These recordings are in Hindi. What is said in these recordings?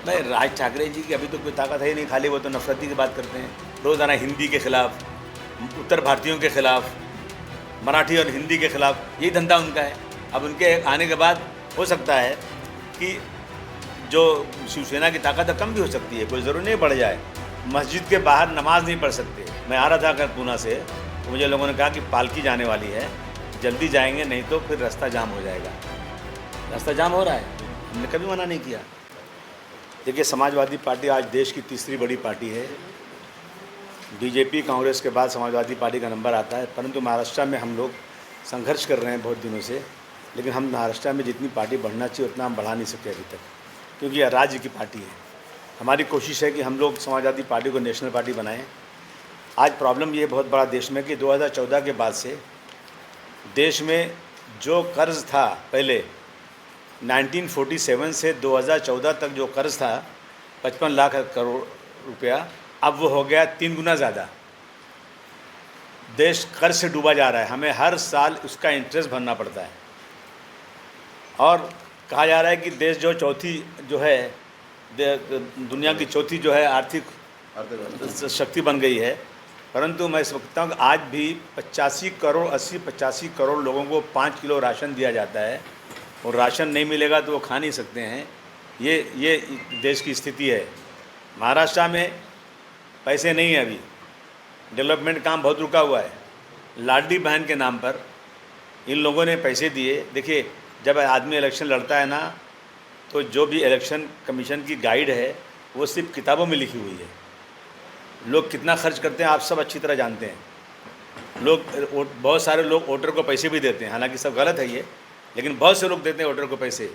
भाई राज ठाकरे जी की अभी तो कोई ताकत है ही नहीं, खाली वो तो नफरती की बात करते हैं रोज़ाना, हिंदी के खिलाफ, उत्तर भारतीयों के खिलाफ, मराठी और हिंदी के खिलाफ, यही धंधा उनका है। अब उनके आने के बाद हो सकता है कि जो शिवसेना की ताकत है कम भी हो सकती है, कोई ज़रूरी नहीं बढ़ जाए। मस्जिद के बाहर नमाज नहीं पढ़ सकते। मैं आ रहा था अगर पूना से, तो मुझे लोगों ने कहा कि पालकी जाने वाली है, जल्दी जाएंगे नहीं तो फिर रास्ता जाम हो जाएगा। रास्ता जाम हो रहा है, हमने कभी मना नहीं किया। देखिए, समाजवादी पार्टी आज देश की तीसरी बड़ी पार्टी है। बीजेपी कांग्रेस के बाद समाजवादी पार्टी का नंबर आता है, परंतु महाराष्ट्र में हम लोग संघर्ष कर रहे हैं बहुत दिनों से, लेकिन हम महाराष्ट्र में जितनी पार्टी बढ़ना चाहिए उतना हम बढ़ा नहीं सके अभी तक, क्योंकि यह राज्य की पार्टी है। हमारी कोशिश है कि हम लोग समाजवादी पार्टी को नेशनल पार्टी बनाएं। आज प्रॉब्लम ये बहुत बड़ा देश में कि 2014 के बाद से देश में जो कर्ज़ था, पहले 1947 से 2014 तक जो कर्ज़ था 55 लाख करोड़ रुपया, अब वो हो गया 3 गुना ज़्यादा। देश कर्ज से डूबा जा रहा है, हमें हर साल उसका इंटरेस्ट भरना पड़ता है। और कहा जा रहा है कि देश जो चौथी जो है, दुनिया की चौथी जो है आर्थिक शक्ति बन गई है, परंतु मैं समझता हूँ कि आज भी 85 करोड़ लोगों को 5 किलो राशन दिया जाता है, और राशन नहीं मिलेगा तो वो खा नहीं सकते हैं। ये देश की स्थिति है। महाराष्ट्र में पैसे नहीं है, अभी डेवलपमेंट काम बहुत रुका हुआ है। लाडली बहन के नाम पर इन लोगों ने पैसे दिए। देखिए, जब आदमी इलेक्शन लड़ता है ना, तो जो भी इलेक्शन कमीशन की गाइड है वो सिर्फ किताबों में लिखी हुई है। लोग कितना खर्च करते हैं आप सब अच्छी तरह जानते हैं। बहुत सारे लोग वोटर को पैसे भी देते हैं, हालांकि सब गलत है ये, लेकिन बहुत से लोग देते हैं वोटर को पैसे।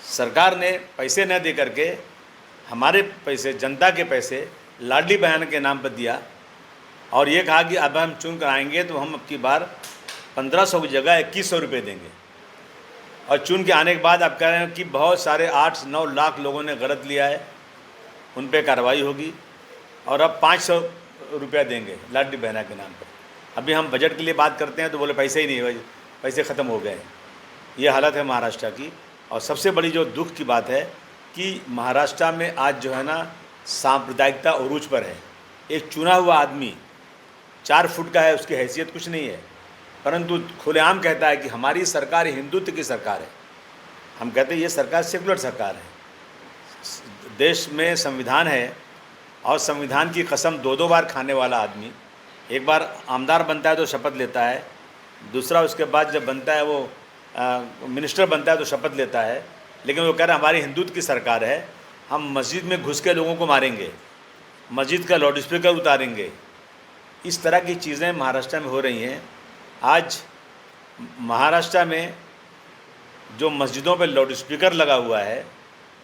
सरकार ने पैसे न दे करके हमारे पैसे, जनता के पैसे लाडली बहन के नाम पर दिया, और ये कहा कि अब हम चुन कर आएंगे तो हम अब की बार 1500 की जगह 2100 रुपये देंगे। और चुन के आने के बाद आप कह रहे हैं कि बहुत सारे 8-9 लाख लोगों ने गलत लिया है, उन पर कार्रवाई होगी, और अब 500 रुपया देंगे लाडली बहना के नाम पर। अभी हम बजट के लिए बात करते हैं तो बोले पैसे ही नहीं है, पैसे ख़त्म हो गए। ये हालत है महाराष्ट्र की। और सबसे बड़ी जो दुख की बात है कि महाराष्ट्र में आज जो है ना, सांप्रदायिकता अरूज पर है। एक चुना हुआ आदमी 4 फुट का है, उसकी हैसियत कुछ नहीं है, परंतु खुलेआम कहता है कि हमारी सरकार हिंदुत्व की सरकार है। हम कहते हैं ये सरकार सेकुलर सरकार है। देश में संविधान है, और संविधान की कसम 2-2 बार खाने वाला आदमी, एक बार आमदार बनता है तो शपथ लेता है, दूसरा उसके बाद जब बनता है वो मिनिस्टर बनता है तो शपथ लेता है, लेकिन वो कह रहा है हमारी हिंदुत्व की सरकार है, हम मस्जिद में घुस के लोगों को मारेंगे, मस्जिद का लाउड स्पीकर उतारेंगे। इस तरह की चीज़ें महाराष्ट्र में हो रही हैं। आज महाराष्ट्र में जो मस्जिदों पर लाउड स्पीकर लगा हुआ है,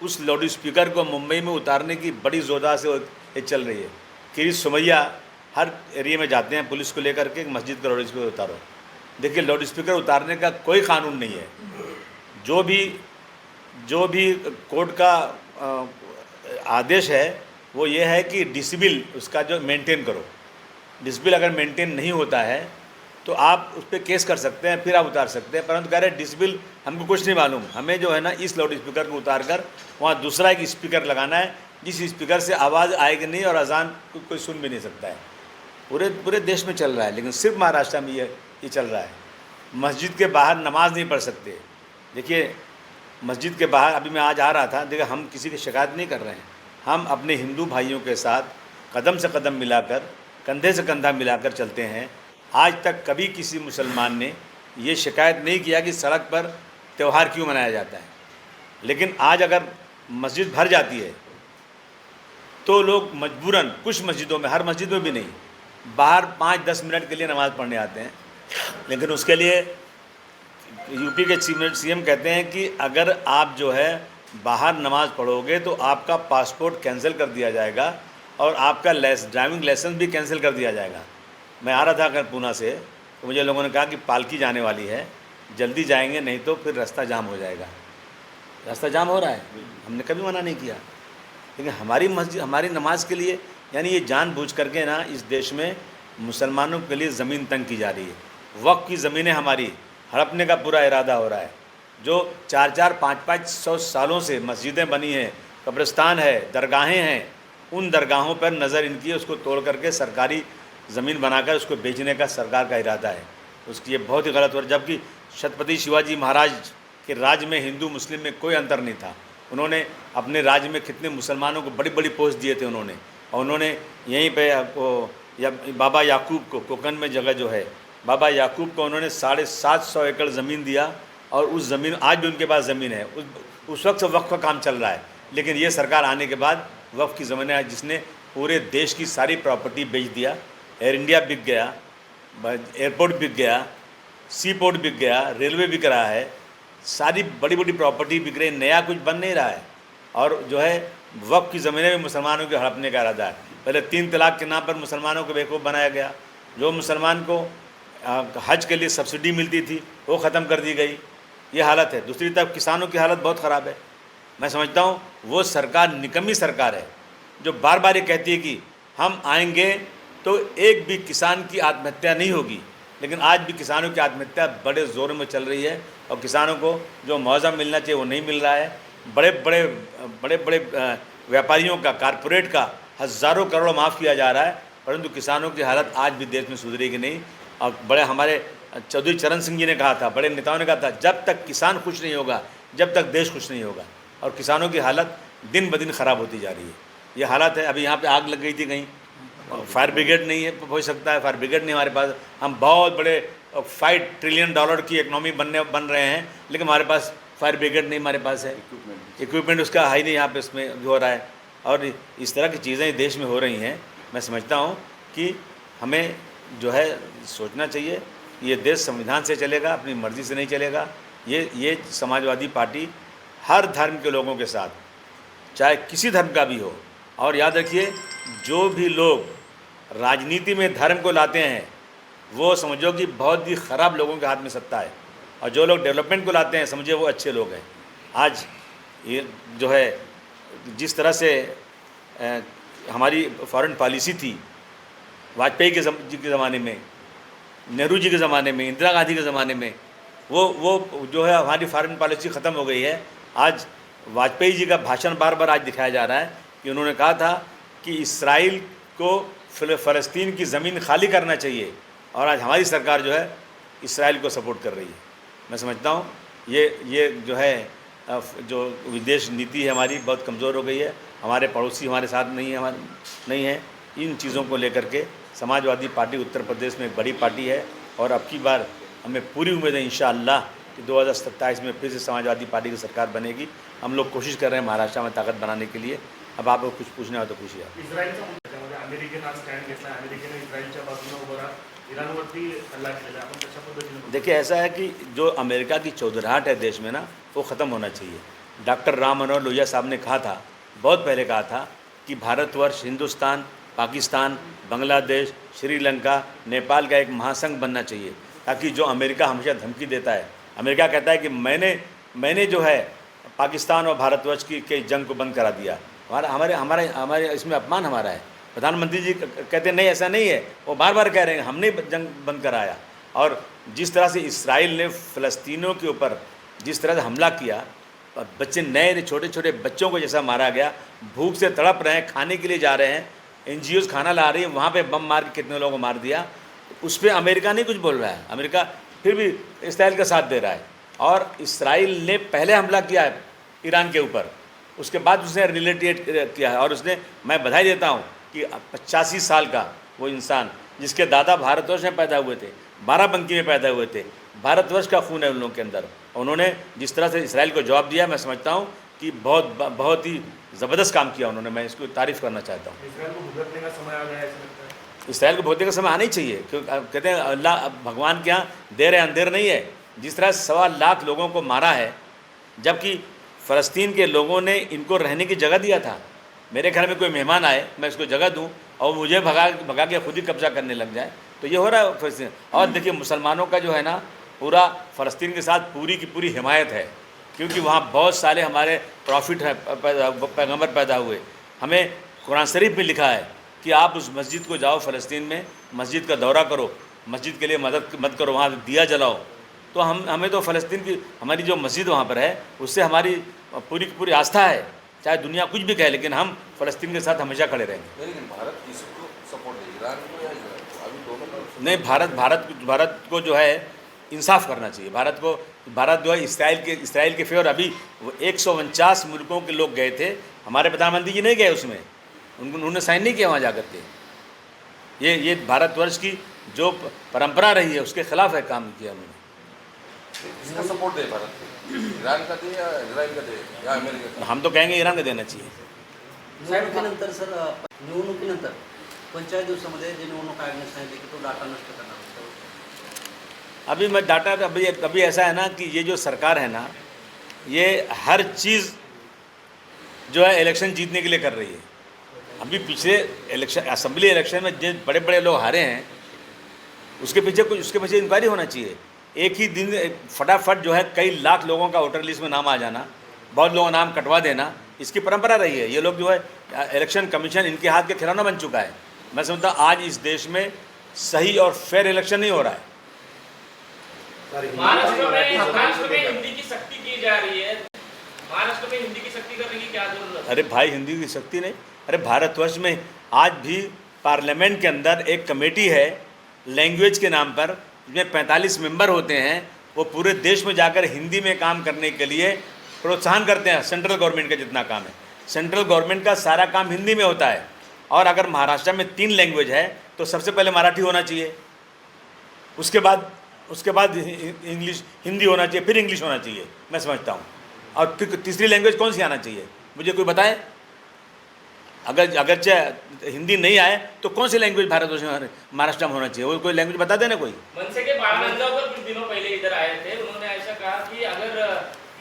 उस लाउड स्पीकर को मुंबई में उतारने की बड़ी ज़ोरदार से ये चल रही है। कि सुमैया हर एरिया में जाते हैं पुलिस को लेकर के, मस्जिद का लाउड स्पीकर उतारो। देखिए, लाउड स्पीकर उतारने का कोई कानून नहीं है। जो भी कोर्ट का आदेश है वो ये है कि डिसिबल उसका जो मेंटेन करो। डिसिबल अगर मेंटेन नहीं होता है तो आप उस पर केस कर सकते हैं, फिर आप उतार सकते हैं, परंतु कह रहे डिसिबल हमको कुछ नहीं मालूम, हमें जो है ना इस लाउड स्पीकर को उतार कर वहाँ दूसरा एक स्पीकर लगाना है, जिस स्पीकर से आवाज़ आएगी नहीं और अजान कोई सुन भी नहीं सकता है। पूरे देश में चल रहा है, लेकिन सिर्फ महाराष्ट्र में ये चल रहा है। मस्जिद के बाहर नमाज नहीं पढ़ सकते। देखिए, मस्जिद के बाहर अभी मैं आज आ रहा था, देखिए हम किसी की शिकायत नहीं कर रहे हैं, हम अपने हिंदू भाइयों के साथ कदम से कदम मिलाकर, कंधे से कंधा मिलाकर चलते हैं। आज तक कभी किसी मुसलमान ने ये शिकायत नहीं किया कि सड़क पर त्यौहार क्यों मनाया जाता है। लेकिन आज अगर मस्जिद भर जाती है तो लोग मजबूरन, कुछ मस्जिदों में, हर मस्जिद में भी नहीं, बाहर 5-10 मिनट के लिए नमाज़ पढ़ने आते हैं। लेकिन उसके लिए यूपी के सीएम कहते हैं कि अगर आप जो है बाहर नमाज़ पढ़ोगे तो आपका पासपोर्ट कैंसिल कर दिया जाएगा और आपका ड्राइविंग लाइसेंस भी कैंसिल कर दिया जाएगा। मैं आ रहा था अगर पूना से, तो मुझे लोगों ने कहा कि पालकी जाने वाली है, जल्दी जाएंगे नहीं तो फिर रास्ता जाम हो जाएगा। रास्ता जाम हो रहा है, हमने कभी मना नहीं किया, लेकिन हमारी मस्जिद, हमारी नमाज के लिए, यानी ये जानबूझ करके ना इस देश में मुसलमानों के लिए ज़मीन तंग की जा रही है। वक्फ की ज़मीनें हमारी हड़पने का पूरा इरादा हो रहा है। जो 4-4, 5-5 सौ सालों से मस्जिदें बनी हैं, कब्रिस्तान है, दरगाहें हैं, उन दरगाहों पर नज़र इनकी है, उसको तोड़ करके सरकारी ज़मीन बनाकर उसको बेचने का सरकार का इरादा है। उसकी ये बहुत ही गलत हो रहा है। जबकि छत्रपति शिवाजी महाराज के राज में हिंदू मुस्लिम में कोई अंतर नहीं था। उन्होंने अपने राज्य में कितने मुसलमानों को बड़ी बड़ी पोस्ट दिए थे उन्होंने, और उन्होंने यहीं पे या बाबा याकूब को, कोकन में जगह जो है, बाबा याकूब को उन्होंने 750 एकड़ ज़मीन दिया, और उस ज़मीन आज भी उनके पास ज़मीन है। उस वक्त से वक्फ का काम चल रहा है, लेकिन ये सरकार आने के बाद वक्फ की ज़मीन है जिसने पूरे देश की सारी प्रॉपर्टी बेच दिया। एयर इंडिया बिक गया, एयरपोर्ट बिक गया, सी पोर्ट बिक गया, रेलवे बिक रहा है, सारी बड़ी बड़ी प्रॉपर्टी बिक रही, नया कुछ बन नहीं रहा है। और जो है वक्फ की ज़मीनें भी मुसलमानों के हड़पने का इरादा है। पहले 3 तलाक के नाम पर मुसलमानों को बेवकूफ़ बनाया गया। जो मुसलमान को हज के लिए सब्सिडी मिलती थी वो ख़त्म कर दी गई। ये हालत है। दूसरी तरफ किसानों की हालत बहुत ख़राब है। मैं समझता हूँ वो सरकार निकम्मी सरकार है जो बार बार ये कहती है कि हम आएंगे तो एक भी किसान की आत्महत्या नहीं होगी, लेकिन आज भी किसानों की आत्महत्या बड़े ज़ोर में चल रही है, और किसानों को जो मुआवजा मिलना चाहिए वो नहीं मिल रहा है। बड़े बड़े व्यापारियों का, कारपोरेट का हज़ारों करोड़ माफ़ किया जा रहा है, परंतु किसानों की हालत आज भी देश में सुधरेगी नहीं। और बड़े हमारे चौधरी चरण सिंह जी ने कहा था, बड़े नेताओं ने कहा था, जब तक किसान खुश नहीं होगा, जब तक देश खुश नहीं होगा। और किसानों की हालत दिन ब दिन ख़राब होती जा रही है। ये हालत है। अभी यहाँ पे आग लग गई थी कहीं, फायर ब्रिगेड नहीं है, हो सकता है फायर ब्रिगेड नहीं हमारे पास। हम बहुत बड़े $5 ट्रिलियन की इकनॉमी बन रहे हैं, लेकिन हमारे पास फायर ब्रिगेड नहीं, हमारे पास है इक्विपमेंट उसका है ही नहीं यहाँ पे इसमें जो हो रहा है। और इस तरह की चीज़ें देश में हो रही हैं। मैं समझता हूँ कि हमें जो है सोचना चाहिए, ये देश संविधान से चलेगा, अपनी मर्ज़ी से नहीं चलेगा। ये समाजवादी पार्टी हर धर्म के लोगों के साथ, चाहे किसी धर्म का भी हो। और याद रखिए, जो भी लोग राजनीति में धर्म को लाते हैं वो समझो कि बहुत ही ख़राब लोगों के हाथ में सत्ता है, और जो लोग डेवलपमेंट को लाते हैं समझिए वो अच्छे लोग हैं। आज ये जो है जिस तरह से हमारी फॉरेन पॉलिसी थी वाजपेयी जी के ज़माने में, नेहरू जी के ज़माने में, इंदिरा गांधी के ज़माने में, वो जो है हमारी फॉरेन पॉलिसी ख़त्म हो गई है। आज वाजपेयी जी का भाषण बार बार आज दिखाया जा रहा है कि उन्होंने कहा था कि इसराइल को फ़लस्तीन की ज़मीन खाली करना चाहिए, और आज हमारी सरकार जो है इसराइल को सपोर्ट कर रही है। मैं समझता हूँ ये जो है जो विदेश नीति है हमारी बहुत कमज़ोर हो गई है। हमारे पड़ोसी हमारे साथ नहीं है। इन चीज़ों को लेकर के समाजवादी पार्टी उत्तर प्रदेश में एक बड़ी पार्टी है, और अब की बार हमें पूरी उम्मीद है इंशाअल्लाह कि 2027 में फिर से समाजवादी पार्टी की सरकार बनेगी। हम लोग कोशिश कर रहे हैं महाराष्ट्र में ताकत बनाने के लिए। अब आपको कुछ पूछना हो तो पूछिए। देखिए, ऐसा है कि जो अमेरिका की चौधराहट है देश में ना, वो ख़त्म होना चाहिए। डॉक्टर राम मनोहर लोहिया साहब ने कहा था, बहुत पहले कहा था कि भारतवर्ष, हिंदुस्तान, पाकिस्तान, बांग्लादेश, श्रीलंका, नेपाल का एक महासंघ बनना चाहिए, ताकि जो अमेरिका हमेशा धमकी देता है, अमेरिका कहता है कि मैंने जो है पाकिस्तान और भारतवर्ष की जंग को बंद करा दिया, हमारे इसमें अपमान हमारा है। प्रधानमंत्री जी कहते नहीं, ऐसा नहीं है, वो बार बार कह रहे हैं हमने जंग बंद कराया। और जिस तरह से इसराइल ने फ़लस्तीनियों के ऊपर जिस तरह से हमला किया, बच्चे नए छोटे छोटे बच्चों को जैसा मारा गया, भूख से तड़प रहे हैं, खाने के लिए जा रहे हैं, NGOs खाना ला रही है, वहाँ पे बम मार के कितने लोगों को मार दिया। उस पर अमेरिका नहीं कुछ बोल रहा है, अमेरिका फिर भी इसराइल का साथ दे रहा है। और इसराइल ने पहले हमला किया है ईरान के ऊपर, उसके बाद उसने रिलेटेड किया है। और उसने, मैं बधाई देता हूँ कि 85 साल का वो इंसान जिसके दादा भारतवर्ष में पैदा हुए थे, बाराबंकी में पैदा हुए थे, भारतवर्ष का खून है उन लोगों के अंदर, उन्होंने जिस तरह से इसराइल को जवाब दिया, मैं समझता हूँ कि बहुत ही ज़बरदस्त काम किया उन्होंने। मैं इसको तारीफ़ करना चाहता हूँ। इसराइल को भुगतने का समय आ गया है, इसराइल को भुगतने का समय आना ही चाहिए, क्योंकि कहते हैं अल्लाह भगवान के यहाँ देर है अंधेर नहीं है। जिस तरह 1.25 लाख लोगों को मारा है, जबकि फ़लस्तीन के लोगों ने इनको रहने की जगह दिया था। मेरे घर में कोई मेहमान आए, मैं इसको जगह दूँ और मुझे भगा के खुद ही कब्जा करने लग जाए, तो ये हो रहा है फ़लस्तीन। और देखिए, मुसलमानों का जो है ना, पूरा फ़लस्तीन के साथ पूरी की पूरी हिमायत है, क्योंकि वहाँ बहुत सारे हमारे प्रॉफिट हैं, पैगंबर पैदा हुए। हमें कुरान शरीफ में लिखा है कि आप उस मस्जिद को जाओ, फ़लस्तीन में मस्जिद का दौरा करो, मस्जिद के लिए मदद करो, वहाँ दिया जलाओ। तो हमें तो फ़लस्तीन की हमारी जो मस्जिद वहाँ पर है, उससे हमारी पूरी की पूरी आस्था है। चाहे दुनिया कुछ भी कहे, लेकिन हम फ़लस्तीन के साथ हमेशा खड़े रहेंगे। लेकिन भारत किसको सपोर्ट दे, ईरान को या इजराइल को? अभी दोनों का नहीं, भारत को जो है इंसाफ करना चाहिए। भारत जो है इसराइल के फेवर, अभी वो 149 मुल्कों के लोग गए थे, हमारे प्रधानमंत्री जी नहीं गए उसमें, उन्होंने साइन नहीं किया वहाँ जा कर के। ये भारतवर्ष की जो परंपरा रही है उसके खिलाफ है काम किया उन्होंने। किसका सपोर्ट दे भारत को, ईरान का दे या इजराइल का दे या अमेरिका का? हम तो कहेंगे ईरान को देना चाहिए। निवडणुकीनंतर सर, निवडणुकीनंतर 45 दिवसामध्ये जे निवडणूक आयोगाने सांगितले की तो डाटा नष्ट करणार होता। अभी मैं डाटा अभी ऐसा है ना कि ये जो सरकार है ना, ये हर चीज़ जो है इलेक्शन जीतने के लिए कर रही है। अभी पिछले इलेक्शन, असेंबली इलेक्शन में जिन बड़े बड़े लोग हारे हैं उसके पीछे इंक्वायरी होना चाहिए। एक ही दिन फटाफट जो है कई लाख लोगों का वोटर लिस्ट में नाम आ जाना, बहुत लोगों का नाम कटवा देना, इसकी परंपरा रही है। ये लोग जो है इलेक्शन कमीशन इनके हाथ के खिलौना बन चुका है। मैं समझता हूँ आज इस देश में सही और फेयर इलेक्शन नहीं हो रहा है। महाराष्ट्र में हिंदी की सख्ती की जा रही है। महाराष्ट्र में हिंदी की सख्ती करने की क्या जरूरत है? अरे भाई, हिंदी की सख्ती नहीं, अरे भारतवर्ष में आज भी पार्लियामेंट के अंदर एक कमेटी है लैंग्वेज के नाम पर, जिसमें 45 मेंबर होते हैं। वो पूरे देश में जाकर हिंदी में काम करने के लिए प्रोत्साहन करते हैं। सेंट्रल गवर्नमेंट का जितना काम है, सेंट्रल गवर्नमेंट का सारा काम हिंदी में होता है। और अगर महाराष्ट्र में 3 लैंग्वेज है तो सबसे पहले मराठी होना चाहिए, उसके बाद इंग्लिश, हिंदी होना चाहिए, फिर इंग्लिश होना चाहिए, मैं समझता हूँ। और तीसरी लैंग्वेज कौन सी आना चाहिए, मुझे कोई बताए। अगर चाहे हिंदी नहीं आए तो कौन सी लैंग्वेज महाराष्ट्र में होना चाहिए, वो कोई लैंग्वेज बता देना कोई। मनसे के बाळानंदगावकर कुछ दिनों पहले इधर आए थे, उन्होंने ऐसा कहा कि अगर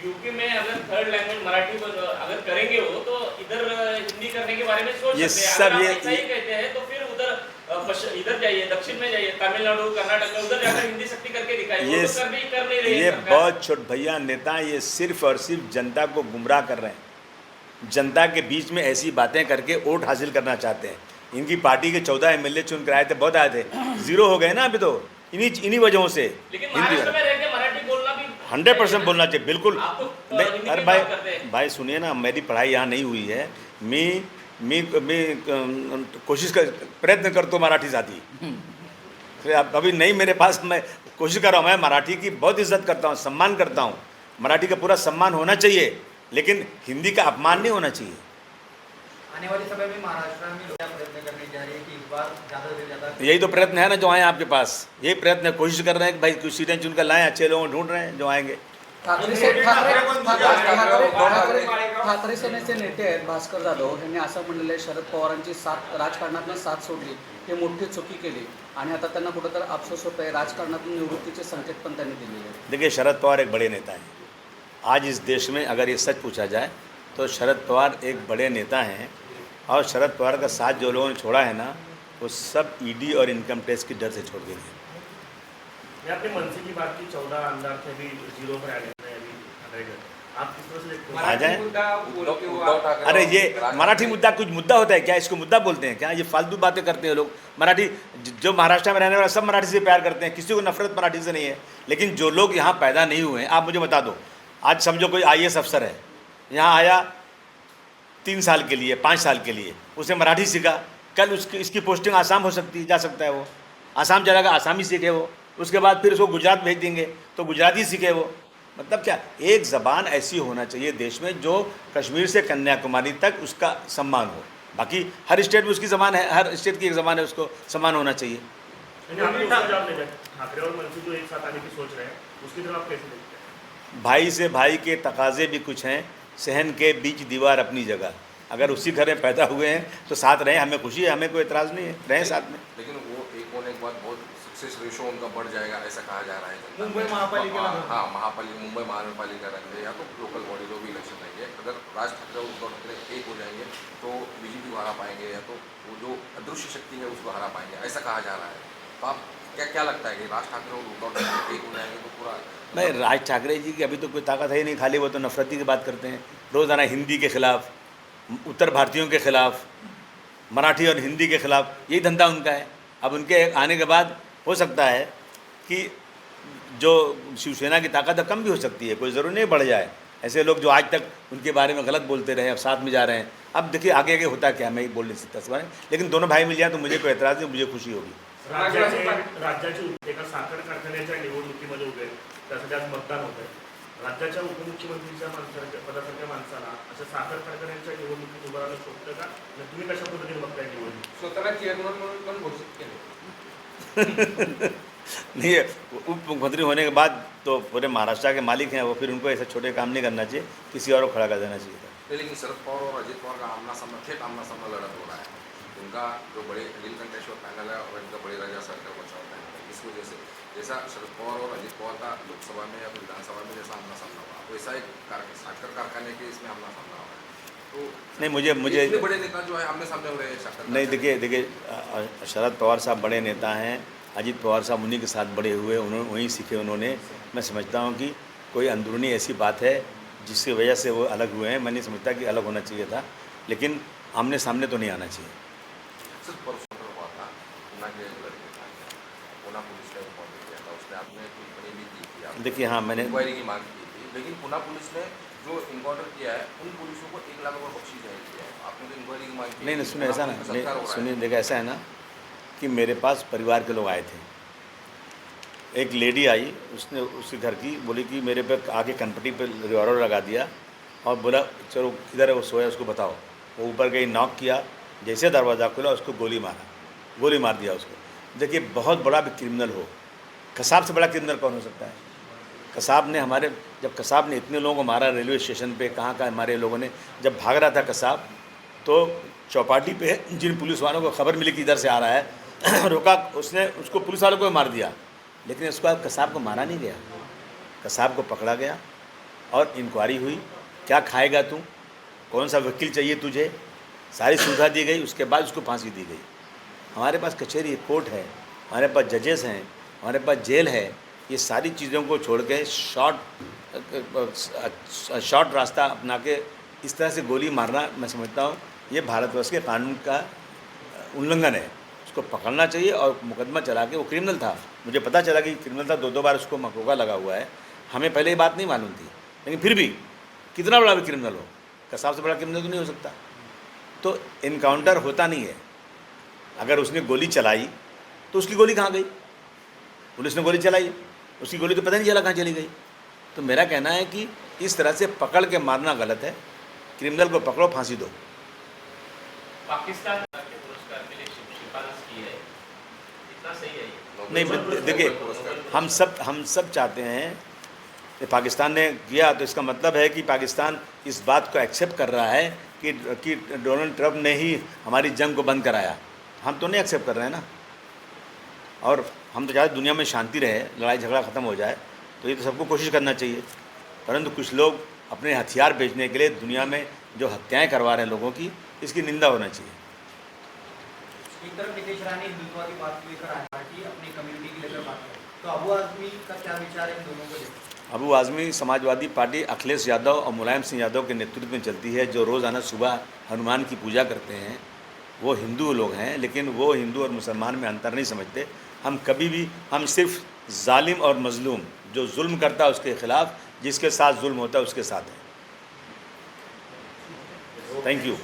यूपी में अगर 3rd लैंग्वेज मराठी अगर करेंगे वो, तो इधर हिंदी करने के बारे में सोच ये सकते हैं। सब अगर ये आप ऐसा ही कहते हैं तो फिर इधर जाइए, दक्षिण में जाइए, तमिलनाडु, कर्नाटक में, उधर जाकर हिंदी सख्ती करके दिखाइए। वो तो कर नहीं रही है ये सरकार। बहुत छोट भैया नेता, ये सिर्फ और सिर्फ जनता को गुमराह कर रहे हैं। जनता के बीच में ऐसी बातें करके वोट हासिल करना चाहते हैं। इनकी पार्टी के 14 MLA चुन कर आए थे, बहुत आए थे, 0 हो गए ना अभी तो इन्हीं वजहों से। लेकिन महाराष्ट्र में रह के मराठी बोलना भी 100% बोलना चाहिए, बिल्कुल। आप तो नहीं, हिंदी अरे की बात करते हैं। भाई सुनिए ना, मेरी पढ़ाई यहाँ नहीं हुई है। मी प्रयत्न करतो मराठीसाठी। अभी नहीं मेरे पास, मैं कोशिश कर रहा हूँ। मैं मराठी की बहुत इज्जत करता हूँ, सम्मान करता हूँ। मराठी का पूरा सम्मान होना चाहिए, लेकिन हिंदी का अपमान नहीं होना चाहिए। आने वाले समय में महाराष्ट्र में क्या प्रयत्न करने जा रही है कि इस बार ज़्यादा से ज़्यादा? यही तो प्रयत्न है ना जो आए आपके पास, यही प्रयत्न है। कोशिश कर रहे हैं कि भाई कुछ सीटें चुनकर लाएं, अच्छे लोगों ढूंढ रहे हैं जो आएंगे। ठाकरे सेनेचे नेते आहेत भास्कर जाधव यांनी असं म्हणलेलं आहे, शरद पवारांची साथ, राजकारणातून साथ सोडली, हे मोठी चुकी केली आणि आता त्यांना कुठंतरी अफसोस होत आहे। राजकारणातून निवृत्तीचे संकेत पण त्यांनी दिलेले आहेत। देखिए, शरद पवार एक बड़े नेता हैं। आज इस देश में अगर ये सच पूछा जाए तो शरद पवार एक बड़े नेता हैं। और शरद पवार का साथ जो लोगों ने छोड़ा है ना, वो सब ईडी और इनकम टैक्स की डर से छोड़ गए हैं। ये आपने मनसे की बात की, 14 आमदार थे, अभी 0 पर आ गए हैं अभी ठाकरेगढ़। आप किस तरह से देखते हैं? आ जाए। उद्धव ठाकरे अरे ये और मराठी मुद्दा कुछ मुद्दा होता है क्या? इसको मुद्दा बोलते हैं क्या? ये फालतू बातें करते हैं लोग। मराठी, जो महाराष्ट्र में रहने वाले सब मराठी से प्यार करते हैं, किसी को नफरत मराठी से नहीं है। लेकिन जो लोग यहाँ पैदा नहीं हुए हैं, आप मुझे बता दो, आज समझो कोई IAS अफसर है, यहाँ आया 3 साल के लिए, 5 साल के लिए, उसने मराठी सीखा, कल इसकी पोस्टिंग आसाम हो सकती है, जा सकता है वो आसाम चला, आसामी सीखे वो, उसके बाद फिर उसको गुजरात भेज देंगे तो गुजराती सीखे वो। मतलब क्या, एक ज़बान ऐसी होना चाहिए देश में जो कश्मीर से कन्याकुमारी तक उसका सम्मान हो। बाकी हर स्टेट में उसकी ज़बान है, हर स्टेट की एक ज़बान है, उसको सम्मान होना चाहिए। ठाकरे और मनसे जो एक साथ आने की सोच रहे हैं, उसकी तरफ आप कैसे देखते हैं? भाई से भाई के तकाजे भी कुछ हैं, सहन के बीच दीवार अपनी जगह। अगर उसी घर में पैदा हुए हैं तो साथ रहें, हमें खुशी है, हमें कोई एतराज़ नहीं है, रहें साथ में। लेकिन वो एक होने के बाद बहुत सक्सेस रेशो उनका बढ़ जाएगा, ऐसा कहा जा रहा है जनता में। मुंबई महापालिका हाँ, मुंबई महानगरपालिका रंगे या तो लोकल बॉडी जो भी इलेक्शन रहेंगे, अगर राज ठाकरे और उद्धव ठाकरे एक हो जाएंगे तो बीजेपी को हरा पाएंगे, या तो वो जो अदृश्य शक्ति है उसको हरा पाएंगे, ऐसा कहा जा रहा है। तो आप क्या लगता है कि राज ठाकरे और उद्धव ठाकरे एक हो जाएंगे तो पूरा? नहीं, राज ठाकरे जी की अभी तो कोई ताकत है ही नहीं, खाली वो तो नफरती की बात करते हैं रोज़ाना, हिंदी के ख़िलाफ़, उत्तर भारतीयों के ख़िलाफ़, मराठी और हिंदी के ख़िलाफ़, यही धंधा उनका है। अब उनके आने के बाद हो सकता है कि जो शिवसेना की ताकत है कम भी हो सकती है, कोई ज़रूरी नहीं बढ़ जाए, ऐसे लोग जो आज तक उनके बारे में गलत बोलते रहे, अब साथ में जा रहे हैं। अब देखिए आगे आगे होता क्या, मैं बोल नहीं सकता इस बारे में, लेकिन दोनों भाई मिल जाए तो मुझे कोई एतराज़ नहीं, मुझे खुशी होगी। राज्याची एका साखर कारखान्याच्या निवडणुकीमध्ये उभे त्यासाठी आज मतदान होत आहे. राज्याच्या उपमुख्यमंत्रीच्या पदासारख्या माणसाला अशा साखर कारखान्याच्या निवडणुकीत उभं राहणं शोभतं का? आणि तुम्ही कशा पद्धतीने बघताय निवडणूक? स्वतःला चेअरमन म्हणून पण घोषित केलं. नहीं, उप मुख्यमंत्री होने के बाद तो पूरे महाराष्ट्र के मालिक हैं वो, फिर उनको ऐसे छोटे काम नहीं करना चाहिए, किसी और को खड़ा कर देना चाहिए था। लेकिन शरद पवार और अजित पवार का आमना सामना, थेट आमना सामना लड़त हो रहा है. उनका जो बड़े नीलकंठेश्वर पैनल है और इनका बड़े राजा सरकार बचाव पैनल है, इस वजह से जैसा शरद पवार और अजित पवार का लोकसभा में या फिर विधानसभा में जैसा आमना सामना हुआ, वैसा एक साखर कारखाने के इसमें आमना सामना हुआ है. तो नहीं, मुझे इतने बड़े नेता जो है आमने सामने हो रहे हैं साखर नहीं, देखिए शरद पवार साहब बड़े नेता हैं, अजित पवार साहब उन्हीं के साथ बड़े हुए, उन्होंने वहीं सीखे उन्होंने। मैं समझता हूँ कि कोई अंदरूनी ऐसी बात है जिसकी वजह से वो अलग हुए हैं, मैं नहीं समझता कि अलग होना चाहिए था, लेकिन आमने सामने तो नहीं आना चाहिए। सिर्फ परसों हुआ था, पुणे के लड़के था, पुणे पुलिस ने इन्फॉर्म किया था, उसने आपने टिप्पणी भी की थी, देखिए हाँ, मैंने इंक्वायरी की मांग की थी, लेकिन पुणे पुलिस ने जो इनकाउंटर किया है उन पुलिसों को 1 लाख रुपये बख्शीश जाहिर किया है. आपने तो इंक्वायरी की मांग की. नहीं सुनिए, ऐसा ना सरकार हो रहा नहीं है. सुनिए, देखिए ऐसा है ना कि मेरे पास परिवार के लोग आए थे, एक लेडी आई, उसने उसके घर की बोली कि मेरे पे आके कनपट्टी पे रिवॉल्वर लगा दिया और बोला चलो किधर है वो सोया उसको बताओ. वो ऊपर गई, नॉक किया, जैसे दरवाज़ा खुला उसको गोली मार दिया उसको. देखिए बहुत बड़ा भी क्रिमिनल हो, कसाब से बड़ा क्रिमिनल कौन हो सकता है? कसाब ने जब कसाब ने इतने लोगों को मारा रेलवे स्टेशन पे, कहाँ हमारे लोगों ने जब भाग रहा था कसाब, तो चौपाटी पे जिन पुलिस वालों को खबर मिली कि इधर से आ रहा है रोका, उसने उसको पुलिस वालों को मार दिया, लेकिन उसके बाद कसाब को मारा नहीं गया, कसाब को पकड़ा गया और इंक्वायरी हुई, क्या खाएगा तू, कौन सा वकील चाहिए तुझे, सारी सुविधा दी गई, उसके बाद उसको फांसी दी गई. हमारे पास कचहरी कोर्ट है, हमारे पास जजेस हैं, हमारे पास जेल है, ये सारी चीज़ों को छोड़ के शॉर्ट रास्ता अपना के इस तरह से गोली मारना, मैं समझता हूँ ये भारतवर्ष के कानून का उल्लंघन है. उसको पकड़ना चाहिए और मुकदमा चला के, वो क्रिमिनल था, मुझे पता चला कि क्रिमिनल था, 2 बार उसको मकोका लगा हुआ है, हमें पहले ये बात नहीं मालूम थी, लेकिन फिर भी कितना बड़ा भी क्रिमिनल हो, कसाब से बड़ा क्रिमिनल तो नहीं हो सकता. तो इनकाउंटर होता नहीं है, अगर उसने गोली चलाई तो उसकी गोली कहाँ गई, पुलिस ने गोली चलाई, उसकी गोली तो पता नहीं चला कहाँ चली गई. तो मेरा कहना है कि इस तरह से पकड़ के मारना गलत है, क्रिमिनल को पकड़ो, फांसी दो. पाकिस्तान के पुरस्कार के लिए सिफारिश की है, इतना सही है ये? नहीं, देखिए हम सब चाहते हैं कि पाकिस्तान ने किया, तो इसका मतलब है कि पाकिस्तान इस बात को एक्सेप्ट कर रहा है कि डोनाल्ड ट्रंप ने ही हमारी जंग को बंद कराया. हम तो नहीं एक्सेप्ट कर रहे हैं ना, और हम तो चाहते दुनिया में शांति रहे, लड़ाई झगड़ा ख़त्म हो जाए, तो ये तो सबको कोशिश करना चाहिए. परंतु कुछ लोग अपने हथियार बेचने के लिए दुनिया में जो हत्याएं करवा रहे हैं लोगों की, इसकी निंदा होना चाहिए. एक तरफ नीतीश रानी हिंदुत्व की बात लेकर आए, पार्टी अपनी कम्युनिटी की लेकर बात करें, तो अबू आजमी का क्या विचार है इन दोनों को लेकर? अबू आज़मी समाजवादी पार्टी अखिलेश यादव और मुलायम सिंह यादव के नेतृत्व में चलती है, जो रोज़ाना सुबह हनुमान की पूजा करते हैं. वो हिंदू लोग हैं, लेकिन वो हिंदू और मुसलमान में अंतर नहीं समझते. हम कभी भी, हम सिर्फ जालिम और मजलूम, जो जुल्म करता है उसके ख़िलाफ़, जिसके साथ जुल्म होता है उसके साथ है. Thank you.